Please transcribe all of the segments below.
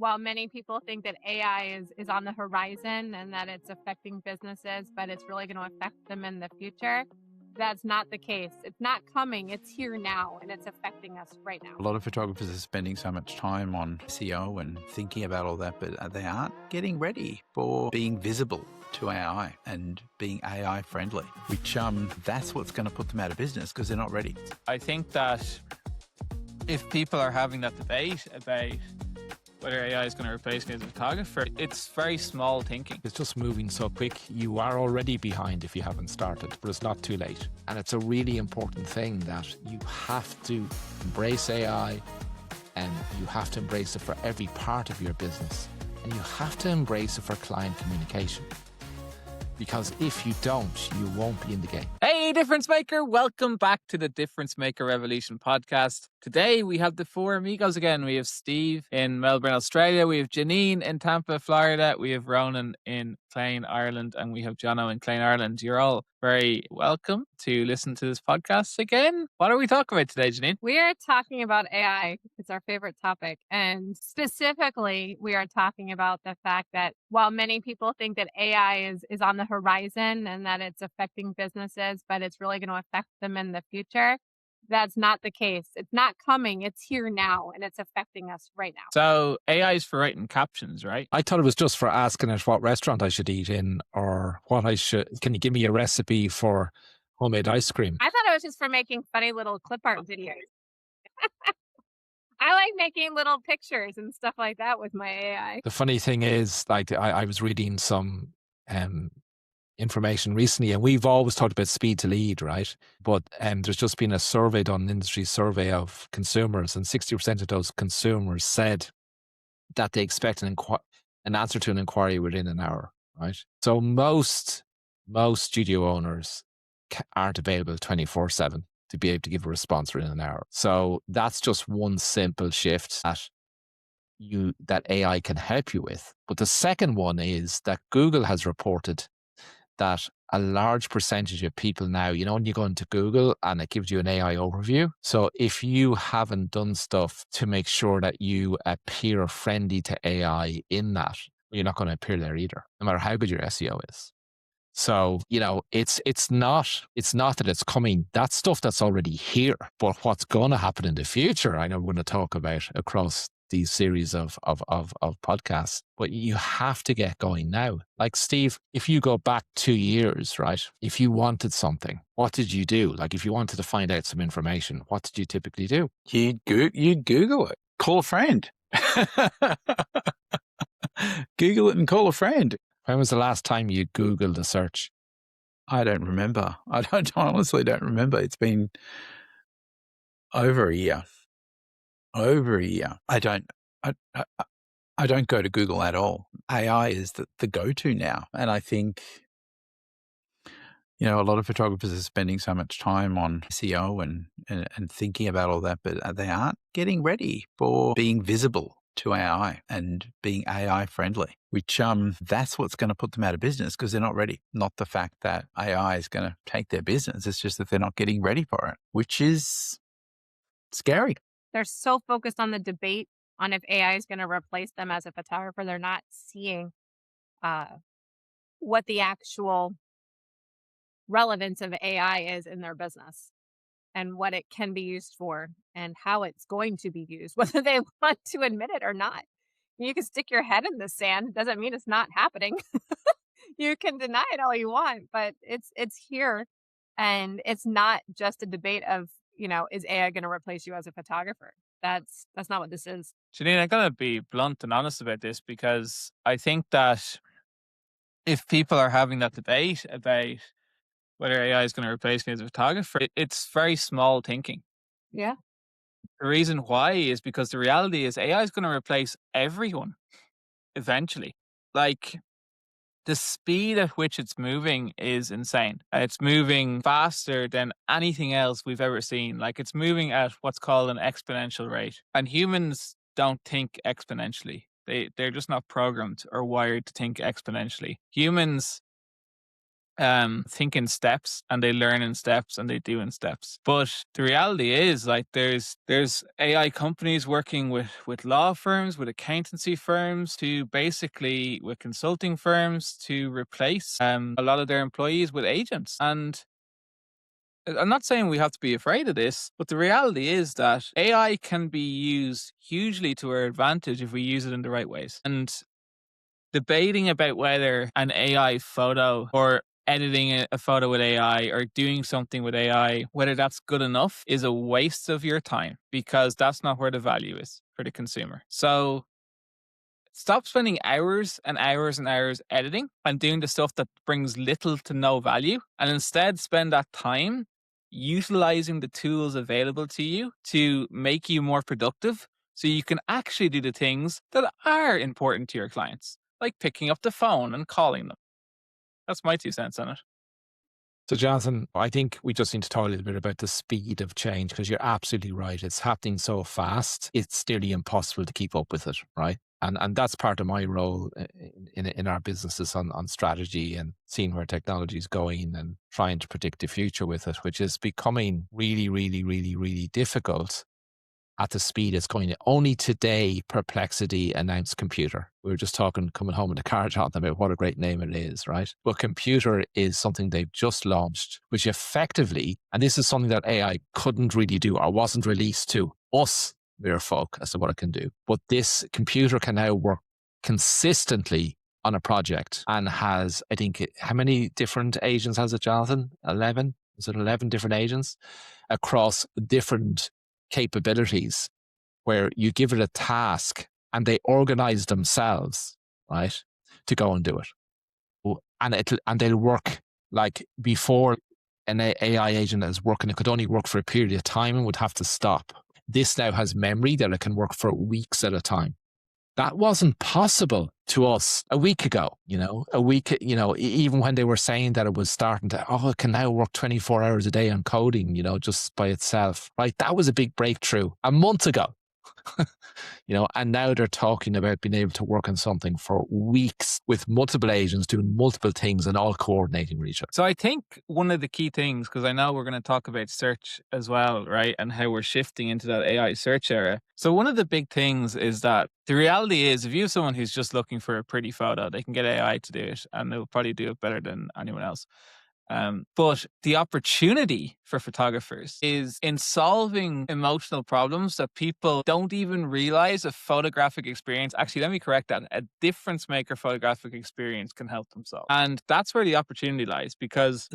while many people think that AI is on the horizon and that it's affecting businesses, but it's really going to affect them in the future, that's not the case. It's not coming, it's here now, and it's affecting us right now. A lot of photographers are spending so much time on SEO and thinking about all that, but they aren't getting ready for being visible to AI and being AI friendly, which that's what's going to put them out of business because they're not ready. I think that if people are having that debate about whether AI is going to replace me as a photographer, it's very small thinking. It's just moving so quick. You are already behind if you haven't started, but it's not too late. And it's a really important thing that you have to embrace AI, and you have to embrace it for every part of your business. And you have to embrace it for client communication. Because if you don't, you won't be in the game. Hey, Difference Maker. Welcome back to the Difference Maker Revolution podcast. Today, we have the four amigos again. We have Steve in Melbourne, Australia. We have Jeanine in Tampa, Florida. We have Ronan in Clane, Ireland. And we have Jono in Clane, Ireland. You're all very welcome to listen to this podcast again. What are we talking about today, Jeanine? We are talking about AI. It's our favorite topic. And specifically, we are talking about the fact that while many people think that AI is on the horizon and that it's affecting businesses, but it's really going to affect them in the future, that's not the case. It's not coming. It's here now, and it's affecting us right now. So AI is for writing captions, right? I thought it was just for asking it what restaurant I should eat in, or what I should. Can you give me a recipe for homemade ice cream? I thought it was just for making funny little clip art videos. I like making little pictures and stuff like that with my AI. The funny thing is, like, I was reading some information recently, and we've always talked about speed to lead, right? But there's just been a survey done, an industry survey of consumers, and 60% of those consumers said that they expect an answer to an inquiry within an hour, right? So most studio owners aren't available 24/7 to be able to give a response within an hour. So that's just one simple shift that AI can help you with. But the second one is that Google has reported that a large percentage of people now, you know, when you go into Google and it gives you an AI overview. So if you haven't done stuff to make sure that you appear friendly to AI in that, you're not going to appear there either, no matter how good your SEO is. So, you know, it's not that it's coming. That's stuff that's already here. But what's going to happen in the future, I know we're going to talk about across these series of podcasts, but you have to get going now. Like, Steve, if you go back 2 years, right? If you wanted something, what did you do? Like, if you wanted to find out some information, what did you typically do? You'd Google it, call a friend. Google it and call a friend. When was the last time you Googled a search? I don't remember. I honestly don't remember. It's been over a year. I don't go to Google at all. AI is the go-to now. And I think, you know, a lot of photographers are spending so much time on SEO and thinking about all that, but they aren't getting ready for being visible to AI and being AI friendly, which that's what's going to put them out of business because they're not ready. Not the fact that AI is going to take their business. It's just that they're not getting ready for it, which is scary. They're so focused on the debate on if AI is going to replace them as a photographer. They're not seeing what the actual relevance of AI is in their business and what it can be used for and how it's going to be used, whether they want to admit it or not. You can stick your head in the sand. It doesn't mean it's not happening. You can deny it all you want, but it's here. And it's not just a debate of, you know, is AI going to replace you as a photographer? That's not what this is. Jeanine, I'm going to be blunt and honest about this because I think that if people are having that debate about whether AI is going to replace me as a photographer, it's very small thinking. Yeah. The reason why is because the reality is AI is going to replace everyone eventually. Like, the speed at which it's moving is insane. It's moving faster than anything else we've ever seen. Like, it's moving at what's called an exponential rate. And humans don't think exponentially. They're just not programmed or wired to think exponentially. Humans think in steps, and they learn in steps, and they do in steps. But the reality is, like, there's AI companies working with law firms, with accountancy firms, to basically with consulting firms to replace a lot of their employees with agents. And I'm not saying we have to be afraid of this, but the reality is that AI can be used hugely to our advantage if we use it in the right ways. And debating about whether an AI photo or editing a photo with AI or doing something with AI, whether that's good enough, is a waste of your time, because that's not where the value is for the consumer. So stop spending hours and hours and hours editing and doing the stuff that brings little to no value, and instead spend that time utilizing the tools available to you to make you more productive, so you can actually do the things that are important to your clients, like picking up the phone and calling them. That's my 2 cents on it. So, Jonathan, I think we just need to talk a little bit about the speed of change, because you're absolutely right. It's happening so fast, it's nearly impossible to keep up with it, right? And that's part of my role in our businesses on strategy and seeing where technology is going and trying to predict the future with it, which is becoming really, really, really, really difficult at the speed it's going. Only today, Perplexity announced Computer. We were just talking, coming home in the car, Jonathan, about what a great name it is, right? But Computer is something they've just launched, which effectively, and this is something that AI couldn't really do or wasn't released to us, mere folk, as to what it can do. But this Computer can now work consistently on a project and has, I think, how many different agents has it, Jonathan? 11? Is it 11 different agents across different capabilities, where you give it a task and they organize themselves, right, to go and do it. And they'll work, like, before an AI agent is working, it could only work for a period of time and would have to stop. This now has memory that it can work for weeks at a time. That wasn't possible to us a week ago, even when they were saying that it was starting to, it can now work 24 hours a day on coding, just by itself, right? That was a big breakthrough a month ago. And now they're talking about being able to work on something for weeks with multiple agents doing multiple things and all coordinating with each other. So I think one of the key things, because I know we're going to talk about search as well, right? And how we're shifting into that AI search era. So one of the big things is that the reality is, if you have someone who's just looking for a pretty photo, they can get AI to do it, and they'll probably do it better than anyone else. But the opportunity for photographers is in solving emotional problems that people don't even realize a photographic experience. Actually, let me correct that. A difference maker photographic experience can help them solve. And that's where the opportunity lies, because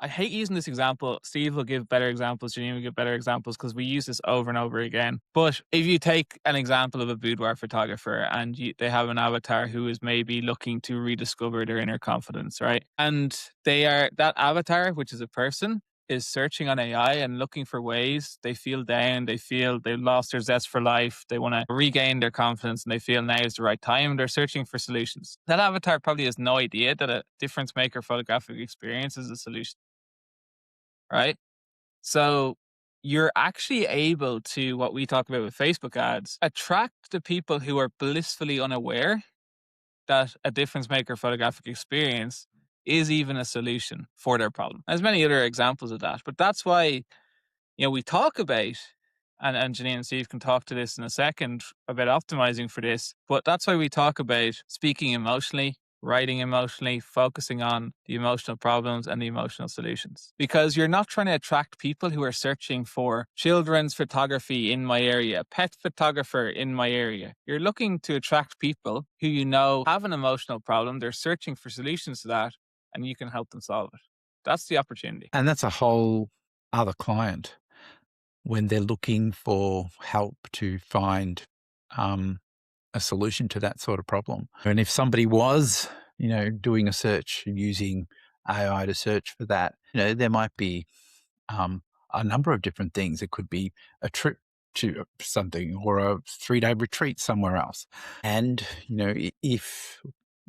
I hate using this example. Steve will give better examples. Jeanine will give better examples, because we use this over and over again. But if you take an example of a boudoir photographer and they have an avatar who is maybe looking to rediscover their inner confidence, right? And that avatar, which is a person, is searching on AI and looking for ways. They feel down, they feel they've lost their zest for life, they want to regain their confidence, and they feel now is the right time. They're searching for solutions. That avatar probably has no idea that a difference maker photographic experience is a solution, right? So you're actually able to, what we talk about with Facebook ads, attract the people who are blissfully unaware that a difference maker photographic experience is even a solution for their problem. There's many other examples of that, but that's why, we talk about, and Jeanine and Steve can talk to this in a second about optimizing for this, but that's why we talk about speaking emotionally, writing emotionally, focusing on the emotional problems and the emotional solutions. Because you're not trying to attract people who are searching for children's photography in my area, pet photographer in my area. You're looking to attract people who have an emotional problem. They're searching for solutions to that, and you can help them solve it. That's the opportunity. And that's a whole other client when they're looking for help to find a solution to that sort of problem. And if somebody was, doing a search using AI to search for that, there might be a number of different things. It could be a trip to something or a 3-day retreat somewhere else. And, if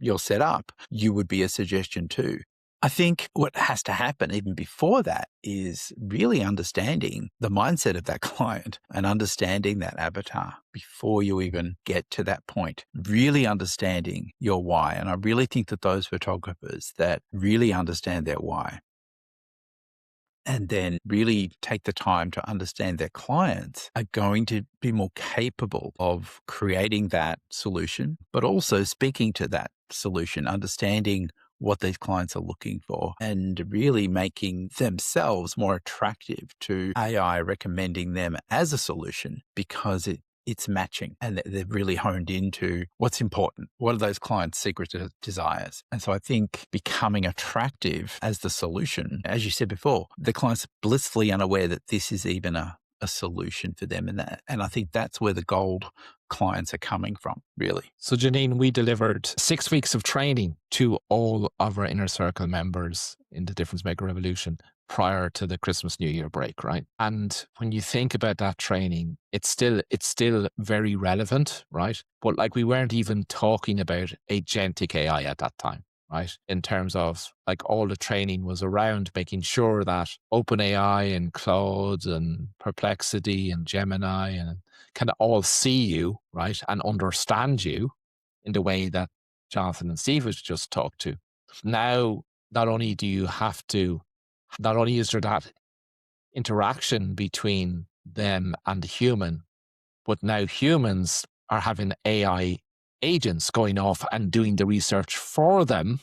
you're set up, you would be a suggestion too. I think what has to happen even before that is really understanding the mindset of that client and understanding that avatar before you even get to that point, really understanding your why. And I really think that those photographers that really understand their why and then really take the time to understand their clients are going to be more capable of creating that solution, but also speaking to that solution, understanding what these clients are looking for and really making themselves more attractive to AI recommending them as a solution because it's matching and they've really honed into what's important. What are those clients' secret desires? And so I think becoming attractive as the solution, as you said before, the client's blissfully unaware that this is even a solution for them. And I think that's where the gold clients are coming from, really. So Jeanine, we delivered 6 weeks of training to all of our inner circle members in the Difference Maker Revolution prior to the Christmas New Year break, right? And when you think about that training, it's still very relevant, right? But like we weren't even talking about agentic AI at that time, right? In terms of like all the training was around making sure that OpenAI and Claude and Perplexity and Gemini and kind of all see you, right? And understand you in the way that Jonathan and Steve has just talked to. Now, not only is there that interaction between them and the human, but now humans are having AI agents going off and doing the research for them,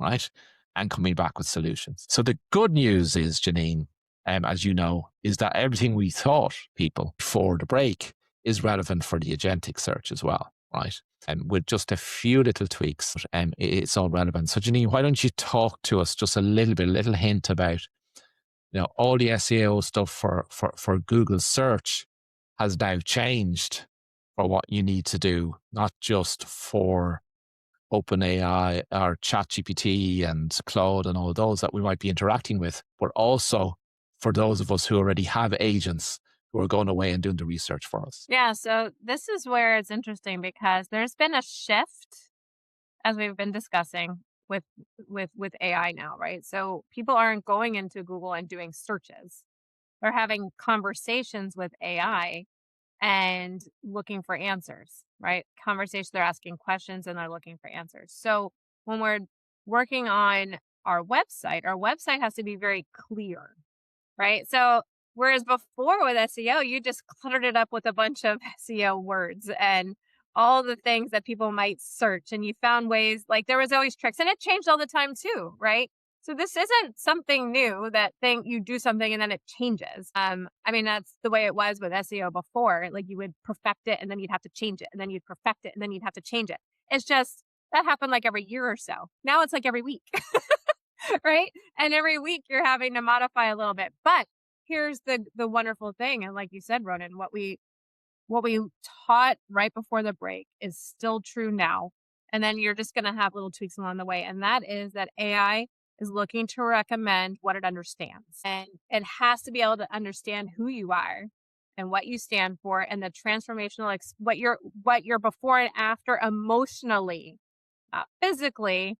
right? And coming back with solutions. So the good news is, Jeanine, as you know, is that everything we taught people before the break is relevant for the agentic search as well, right? And with just a few little tweaks, it's all relevant. So Jeanine, why don't you talk to us just a little hint about, all the SEO stuff for Google search has now changed for what you need to do, not just for OpenAI or ChatGPT and Claude and all those that we might be interacting with, but also for those of us who already have agents who are going away and doing the research for us. Yeah, so this is where it's interesting because there's been a shift, as we've been discussing, with AI now, right? So people aren't going into Google and doing searches. They're having conversations with AI and looking for answers, right? Conversations, they're asking questions and they're looking for answers. So when we're working on our website has to be very clear, right? So whereas before with SEO, you just cluttered it up with a bunch of SEO words and all the things that people might search, and you found ways, like there was always tricks, and it changed all the time too, right? So this isn't something new that you do something and then it changes. I mean, that's the way it was with SEO before. Like you would perfect it and then you'd have to change it, and then you'd perfect it and then you'd have to change it. It's just that happened like every year or so. Now it's like every week, right? And every week you're having to modify a little bit. But here's the wonderful thing, and like you said, Ronan, what we taught right before the break is still true now. And then you're just going to have little tweaks along the way. And that is that AI is looking to recommend what it understands. And it has to be able to understand who you are and what you stand for and the transformational, what your before and after emotionally, physically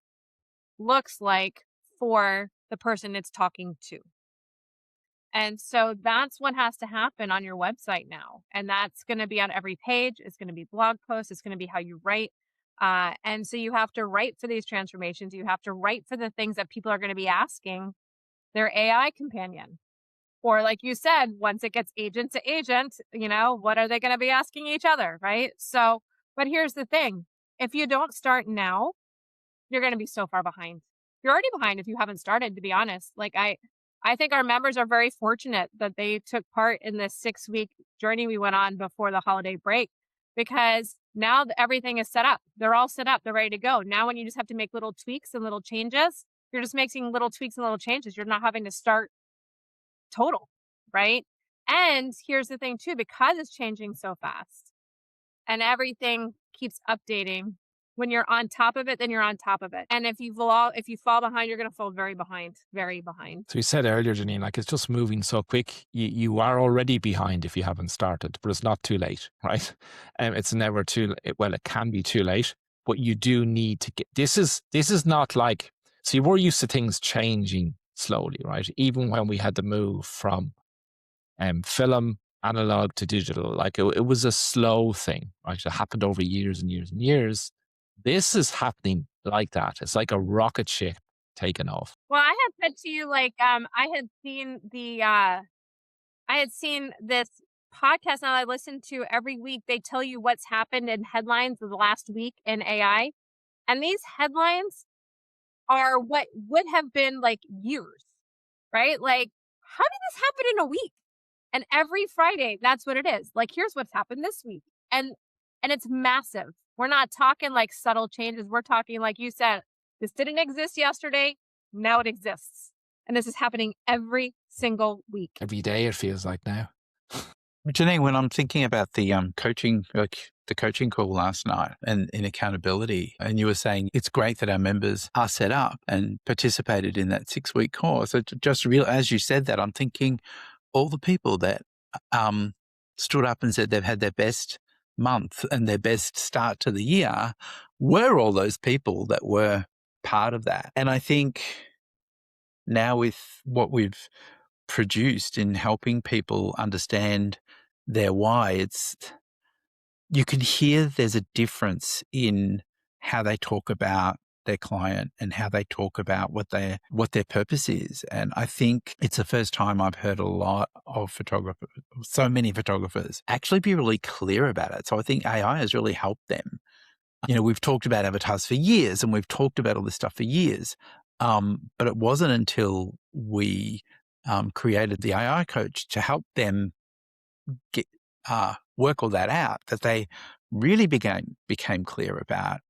looks like for the person it's talking to. And so that's what has to happen on your website now. And that's going to be on every page. It's going to be blog posts. It's going to be how you write. And so you have to write for these transformations. You have to write for the things that people are going to be asking their AI companion. Or like you said, once it gets agent to agent, what are they going to be asking each other, right? So, but here's the thing. If you don't start now, you're going to be so far behind. You're already behind if you haven't started, to be honest. Like I think our members are very fortunate that they took part in this 6-week journey we went on before the holiday break, because now everything is set up. They're all set up. They're ready to go. Now when you just have to make little tweaks and little changes, you're just making little tweaks and little changes. You're not having to start total, right? And here's the thing too, because it's changing so fast and everything keeps updating, when you're on top of it, then you're on top of it. And if you fall behind, you're going to fall very behind, very behind. So you said earlier, Jeanine, like it's just moving so quick. You are already behind if you haven't started, but it's not too late, right? It's never too, well, it can be too late, but you do need to get, this is not like So you were used to things changing slowly, right? Even when we had to move from film, analog to digital, like it was a slow thing, right? It happened over years and years and years. This is happening like that. It's like a rocket ship taking off. Well, I had said to you, like, I had seen this podcast that I listen to every week. They tell you what's happened in headlines of the last week in AI. And these headlines are what would have been like years, right? Like, how did this happen in a week? And every Friday, that's what it is. Like, here's what's happened this week. And it's massive. We're not talking like subtle changes. We're talking, like you said, this didn't exist yesterday. Now it exists. And this is happening every single week. Every day it feels like now. Jeanine, when I'm thinking about the coaching, like the coaching call last night and in accountability, and you were saying it's great that our members are set up and participated in that 6-week course. So just as you said that, I'm thinking all the people that stood up and said they've had their best month and their best start to the year were all those people that were part of that. And I think now with what we've produced in helping people understand their why, you can hear there's a difference in how they talk about their client and how they talk about what their purpose is. And I think it's the first time I've heard a lot of photographers, so many photographers, actually be really clear about it. So I think AI has really helped them. You know, we've talked about avatars for years and we've talked about all this stuff for years. But it wasn't until we created the AI coach to help them get work all that out that they really became clear about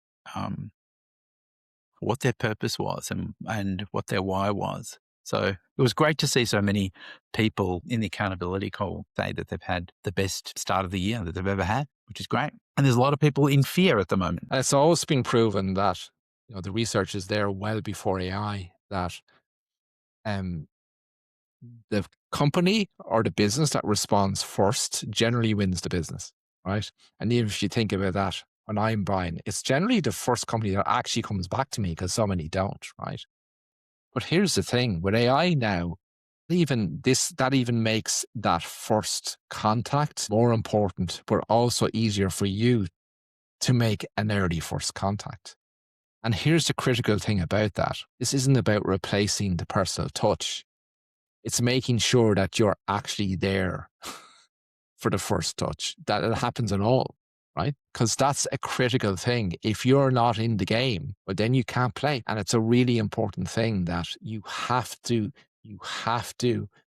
what their purpose was and what their why was. So it was great to see so many people in the accountability call say that they've had the best start of the year that they've ever had, which is great. And there's a lot of people in fear at the moment. And it's always been proven that, you know, the research is there well before AI, that the company or the business that responds first generally wins the business, right? And even if you think about that, when I'm buying, it's generally the first company that actually comes back to me because so many don't, right? But here's the thing with AI now, that even makes that first contact more important, but also easier for you to make an early first contact. And here's the critical thing about that. This isn't about replacing the personal touch. It's making sure that you're actually there for the first touch, that it happens at all, right? Because that's a critical thing. If you're not in the game, well, then you can't play. And it's a really important thing that you have to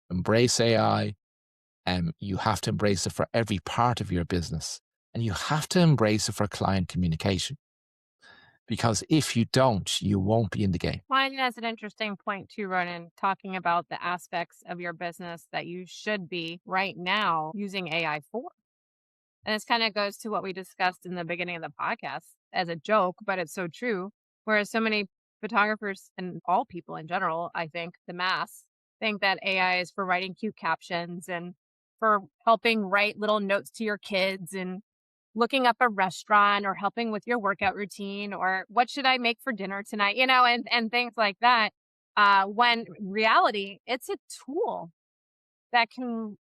embrace AI, and you have to embrace it for every part of your business. And you have to embrace it for client communication. Because if you don't, you won't be in the game. Well, I think that's an interesting point too, Ronan, talking about the aspects of your business that you should be right now using AI for. And this kind of goes to what we discussed in the beginning of the podcast as a joke, but it's so true. Whereas so many photographers and all people in general, I think the mass, think that AI is for writing cute captions and for helping write little notes to your kids and looking up a restaurant or helping with your workout routine or what should I make for dinner tonight, you know, and things like that. When in reality, it's a tool that can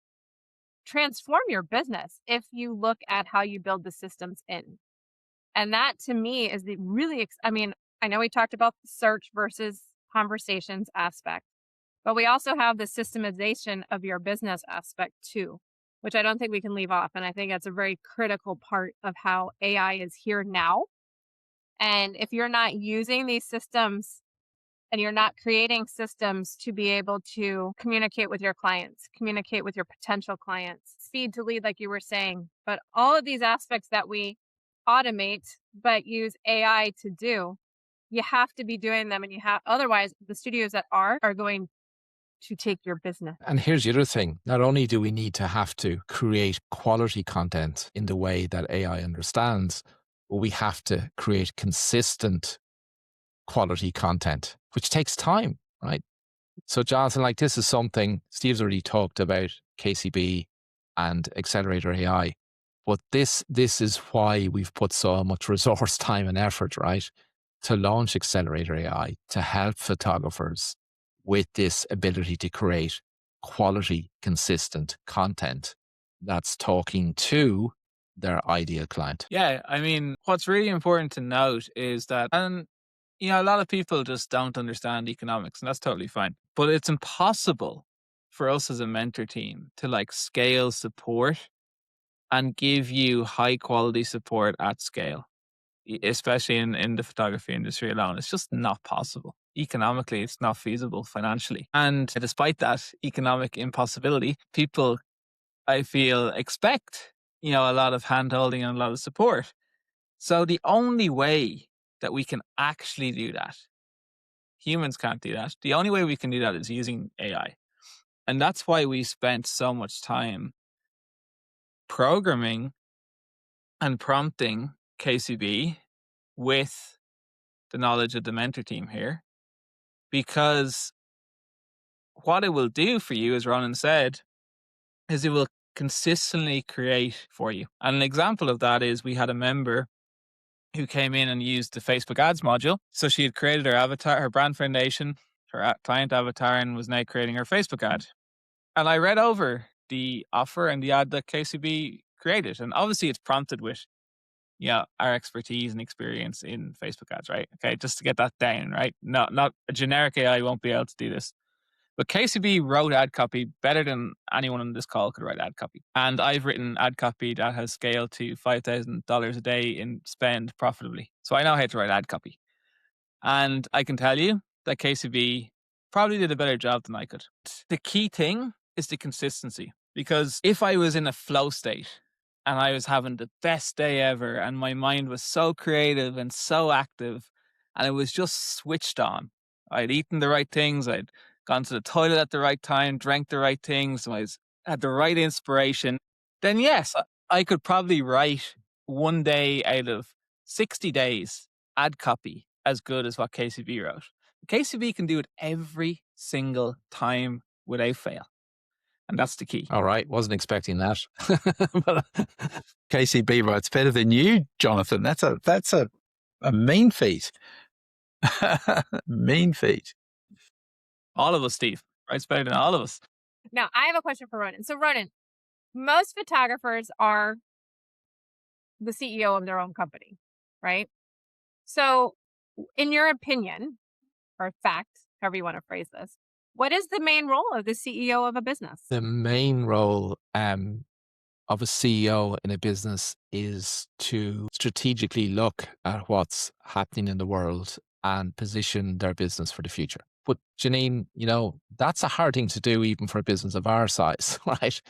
transform your business if you look at how you build the systems in. And that to me is the really, I mean, I know we talked about the search versus conversations aspect, but we also have the systemization of your business aspect too, which I don't think we can leave off. And I think that's a very critical part of how AI is here now. And if you're not using these systems and you're not creating systems to be able to communicate with your clients, communicate with your potential clients, speed to lead, like you were saying, but all of these aspects that we automate but use AI to do, you have to be doing them. And otherwise the studios that are going to take your business. And here's the other thing. Not only do we need to have to create quality content in the way that AI understands, but we have to create consistent quality content, which takes time, right? So Jonathan, like this is something Steve's already talked about, KCB and Accelerator AI, but this is why we've put so much resource, time and effort, right? to launch Accelerator AI to help photographers with this ability to create quality, consistent content that's talking to their ideal client. Yeah, I mean, what's really important to note is that, and a lot of people just don't understand economics, and that's totally fine. But it's impossible for us as a mentor team to like scale support and give you high quality support at scale, especially in the photography industry alone. It's just not possible. Economically, it's not feasible financially. And despite that economic impossibility, people, I feel, expect, a lot of hand holding and a lot of support. So the only way that we can actually do that, humans can't do that. The only way we can do that is using AI. And that's why we spent so much time programming and prompting KCB with the knowledge of the mentor team here, because what it will do for you, as Ronan said, is it will consistently create for you. And an example of that is we had a member who came in and used the Facebook ads module. So she had created her avatar, her brand foundation, her client avatar, and was now creating her Facebook ad. And I read over the offer and the ad that KCB created. And obviously it's prompted with, our expertise and experience in Facebook ads, right? Okay, just to get that down, right? Not a generic AI won't be able to do this. But KCB wrote ad copy better than anyone on this call could write ad copy. And I've written ad copy that has scaled to $5,000 a day in spend profitably. So I know how to write ad copy. And I can tell you that KCB probably did a better job than I could. The key thing is the consistency. Because if I was in a flow state and I was having the best day ever and my mind was so creative and so active and it was just switched on, I'd eaten the right things, I'd gone to the toilet at the right time, drank the right things, had the right inspiration, then yes, I could probably write one day out of 60 days ad copy as good as what KCB wrote. KCB can do it every single time without fail. And that's the key. All right. Wasn't expecting that. But KCB writes better than you, Jonathan. That's a mean feat. Mean feat. All of us, Steve. Writes better than all of us. Now, I have a question for Ronan. So, Ronan, most photographers are the CEO of their own company, right? So, in your opinion, or fact, however you want to phrase this, what is the main role of the CEO of a business? The main role of a CEO in a business is to strategically look at what's happening in the world and position their business for the future. But Jeanine, that's a hard thing to do even for a business of our size, right?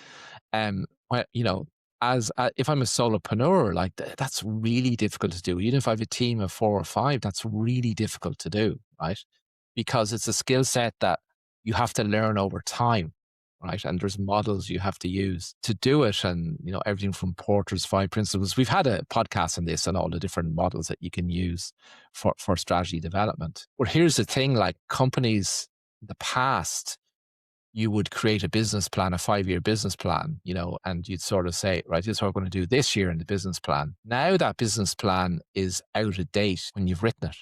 As if I'm a solopreneur, like that's really difficult to do. Even if I have a team of 4 or 5, that's really difficult to do, right? Because it's a skill set that you have to learn over time, right? And there's models you have to use to do it. And, everything from Porter's 5 principles. We've had a podcast on this and all the different models that you can use for strategy development. But here's the thing, like companies in the past, you would create a business plan, a 5-year business plan, and you'd sort of say, right, this is what we're going to do this year in the business plan. Now that business plan is out of date when you've written it.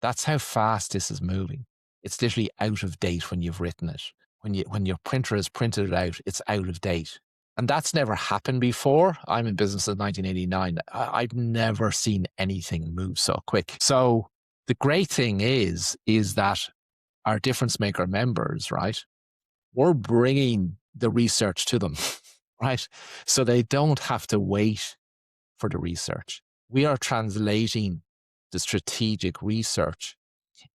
That's how fast this is moving. It's literally out of date when you've written it. When your printer has printed it out, it's out of date. And that's never happened before. I'm in business since 1989. I've never seen anything move so quick. So the great thing is that our difference maker members, right, we're bringing the research to them, right? So they don't have to wait for the research. We are translating the strategic research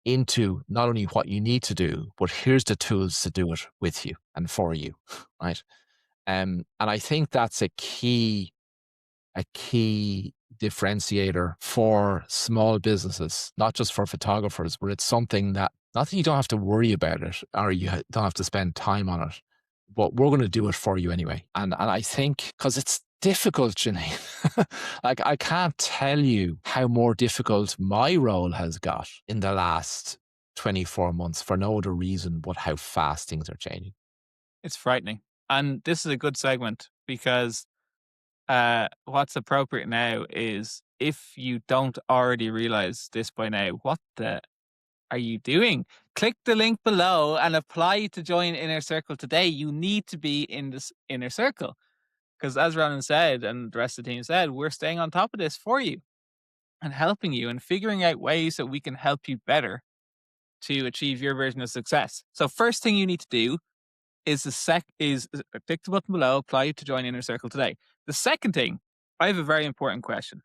into not only what you need to do, but here's the tools to do it with you and for you, right? And I think that's a key differentiator for small businesses, not just for photographers, but it's something that not that you don't have to worry about it or you don't have to spend time on it, but we're going to do it for you anyway. And I think because it's difficult, Jeanine, like I can't tell you how more difficult my role has got in the last 24 months for no other reason but how fast things are changing. It's frightening. And this is a good segment because what's appropriate now is if you don't already realize this by now, what the are you doing? Click the link below and apply to join Inner Circle today. You need to be in this Inner Circle because, as Ronan said and the rest of the team said, we're staying on top of this for you and helping you and figuring out ways that we can help you better to achieve your version of success. So first thing you need to do is click the button below, apply to join Inner Circle today. The second thing, I have a very important question.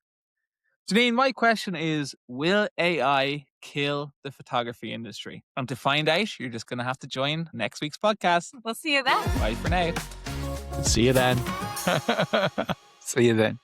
Jeanine, my question is, will AI kill the photography industry? And to find out, you're just going to have to join next week's podcast. We'll see you then. Bye for now. See you then. See you then.